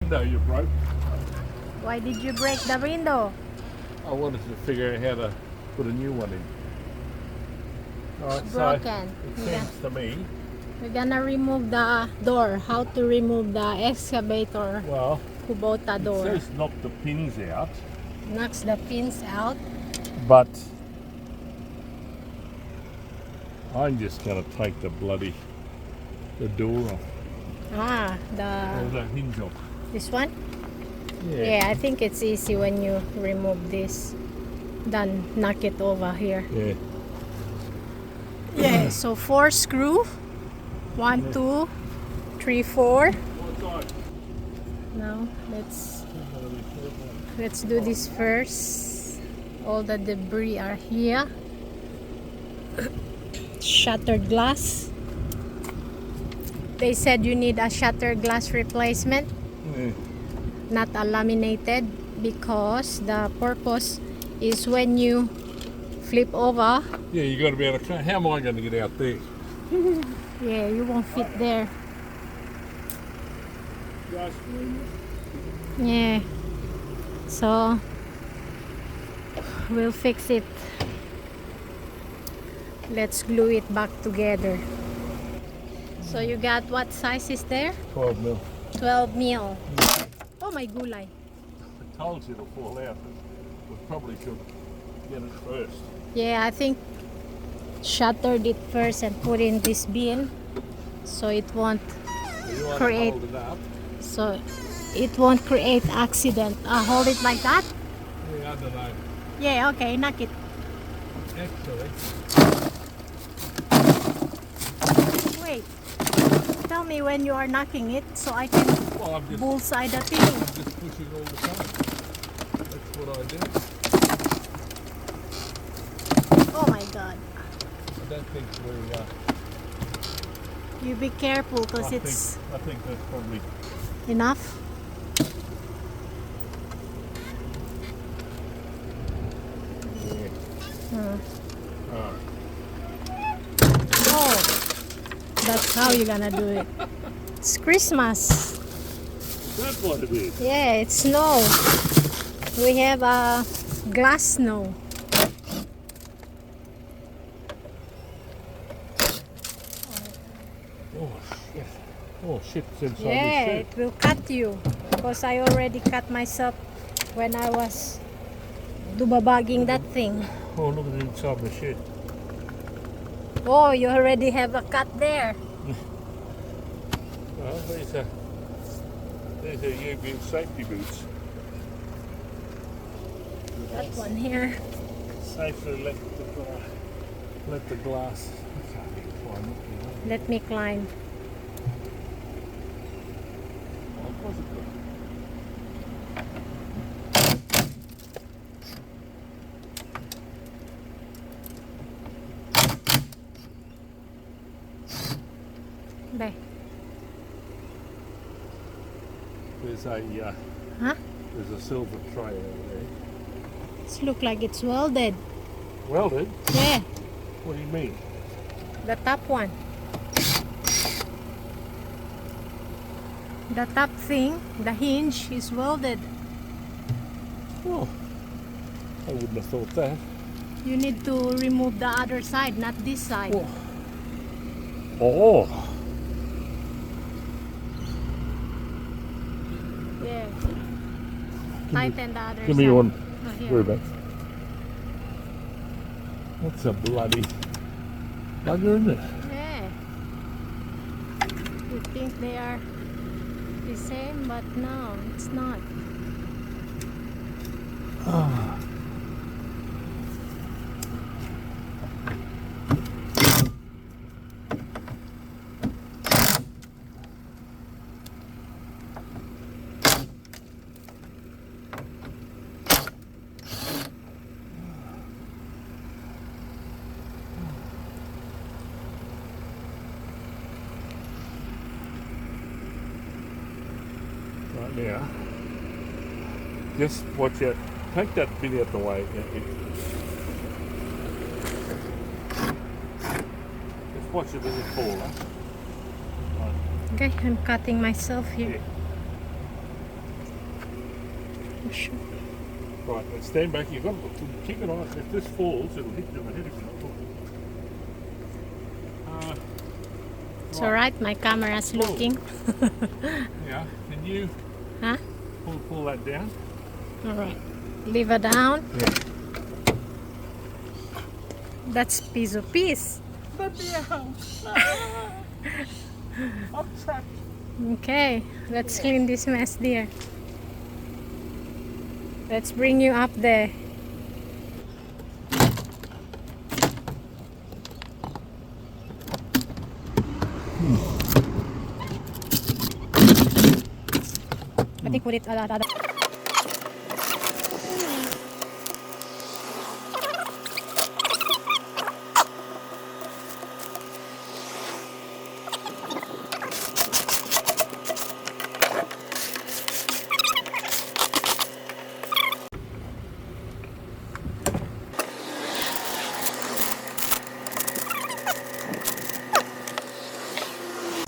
window you broke. Why did you break the window? I wanted to figure out how to put a new one in. Alright, so Broken. it seems to me, We're gonna remove the door. How to remove the excavator well, kubota it door. says knock the pins out, Knocks the pins out. but I'm just going to take the door off, Ah, or the hinge off. this one? Yeah, I think it's easy when you remove this. Then knock it over here. Yeah. Yeah, so 4 screw. 1, 2, 3, 4. Now let's do this first. All the debris are here. Shattered glass. They said you need a shattered glass replacement, not a laminated, because the purpose is when you flip over. Yeah, you got to be able to. How am I going to get out there? Yeah, you won't fit there. Yeah, so we'll fix it. Let's glue it back together. So you got what size is there? 12 mil. 12 mil. Oh my gulay. I told you to fall out. We probably should get it first. Yeah, I think shattered it first and put in this bin so it won't So you want create, to hold it up? so it won't create accident. Hold it like that? Yeah, I don't know. Yeah, okay, knock it. Actually, Wait, tell me when you are knocking it so I can well, I'm bullseye the thing. just pushing all the time. That's what I do. Oh my god. I don't think You be careful because it's I think that's probably. enough. Yeah. Oh, that's how you're gonna do it. It's Christmas. That's what it is. Yeah, it's snow. We have a glass snow. Oh shit! Oh shit! It's inside Yeah, the it will cut you because I already cut myself when I was dubabagging that thing. Oh, look at the inside the shed. Oh, you already have a cut there. Well, these are UV safety boots. That one here. Safely let the glass. I can't even find it. Let me climb. What was it? There. There's Huh? there's a silver tray over there. It looks like it's welded. Welded? Yeah, What do you mean? the top one. The top thing, the hinge is welded. Oh, I wouldn't have thought that. You need to remove the other side, not this side. Oh. Yeah. Tighten the other Give side. me one. Oh, here. Ruben. That's a bloody bugger, isn't it? Yeah. You think they are the same, but no, it's not. Right now. Just watch out. Take that bit out the way. Just watch it as it falls. Okay, I'm cutting myself here. Sure. Right, now stand back. You've got to keep an eye. If this falls, it'll hit you in the head if you're not looking. It's alright, my camera's looking. Yeah, can you Huh? pull that down? Alright. Leave it down. Yeah. That's piece of piece. Let me out. I'm trapped. Okay, let's clean this mess, dear. Let's bring you up there. I think put it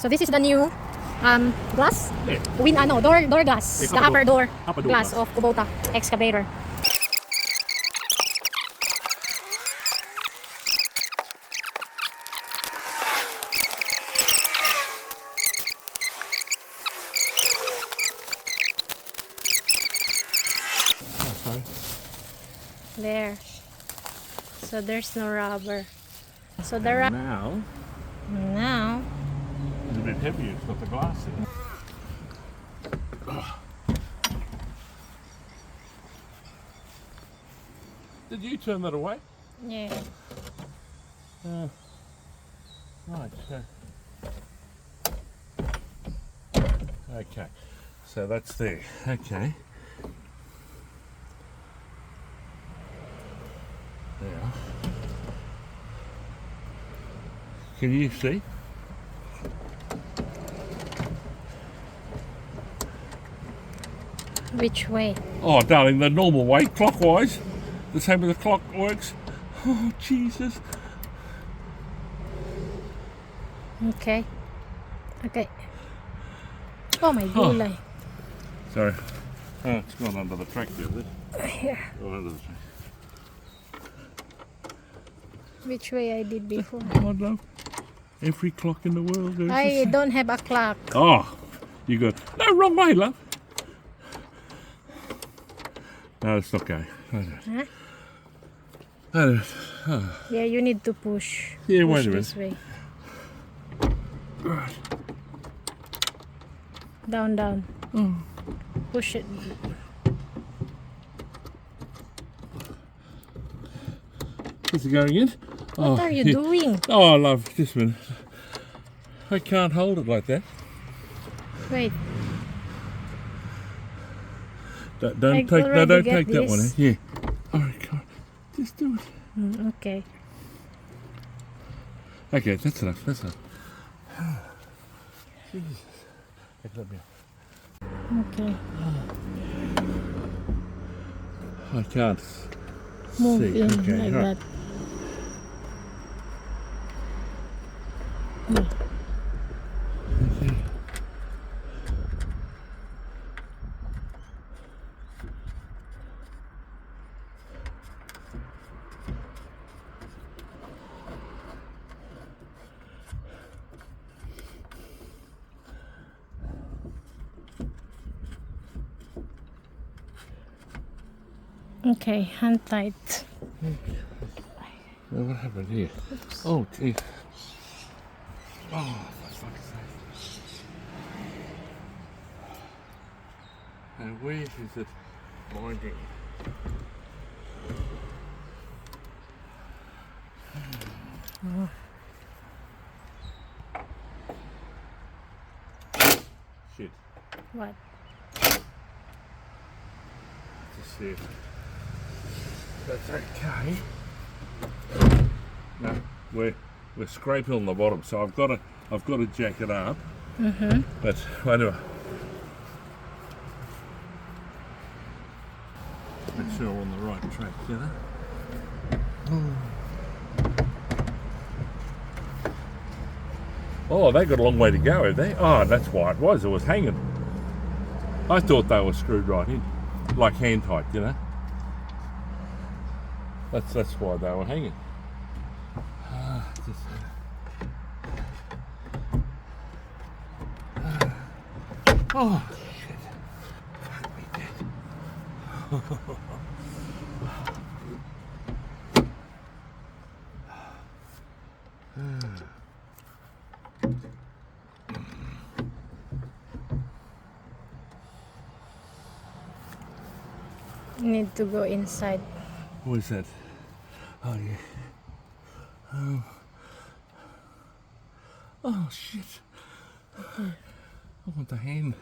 So this is the new glass? Yeah. Door glass. Yeah, the upper door, upper door glass glass. of Kubota excavator. Okay. There. So there's no rubber. So the And now, now it's a bit heavier. It's got the glass in it. Did you turn that away? yeah. Right. Okay. So that's there. Okay. Now, can you see? Which way? Oh, darling, the normal way, clockwise. The same as the clock works. Oh, Jesus. Okay. Okay. Oh my gulay. Sorry. Oh, it's gone under the tractor, is it? Here. Gone under the tractor. Which way I did before? I don't know. Every clock in the world goes the I same. don't have a clock. Oh, you got... No, wrong way, love. No, it's not going. Huh? I don't. Oh. Yeah, you need to push. Yeah, push wait a minute. this way. Right. Down, down. Oh. Push it. Is it going in? What are you doing? Oh, love, just a minute. I can't hold it like that. Wait. Don't I take, no, already don't get take that one. this. Yeah. All right, come on. Just do it. Okay. Okay, that's enough. That's enough. Jesus. Let me out. Okay. I can't Move see. in Okay, like all right. that. Okay. Okay, hand tight. Now what happened here? Oops. Oh, gee. Oh, for fuck's sake. And where is it binding? Shit. What? Just see if that's okay. No, we're scraping on the bottom, so I've got to jack it up. Mm-hmm. But whatever. Make sure we're on the right track, you know. Oh, they got a long way to go, have they? Oh, that's why it was. It was hanging. I thought they were screwed right in. like hand tight, you know. That's why they were hanging. Oh shit! Fuck me dead. Need to go inside. What is that? Oh yeah. Oh shit! I want the hand.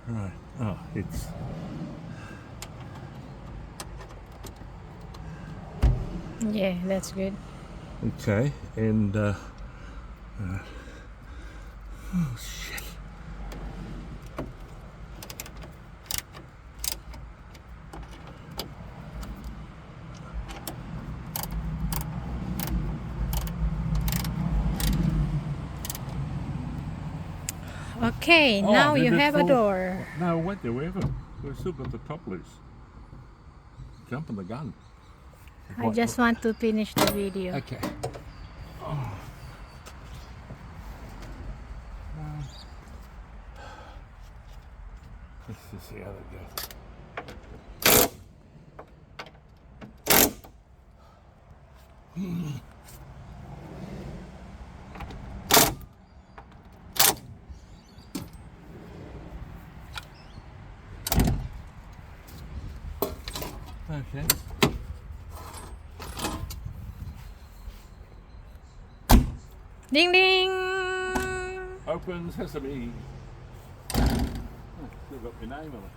Right. Oh, it's. Yeah, that's good. Okay, and oh shit. Okay, Oh, now did you it have a fall? door. No, wait there, we haven't. We've still got the top loose. Jumping the gun. I just want to finish the video. Okay. Oh. Let's just see how that goes. Okay. Ding ding! Open sesame. Oh, still got your name on it.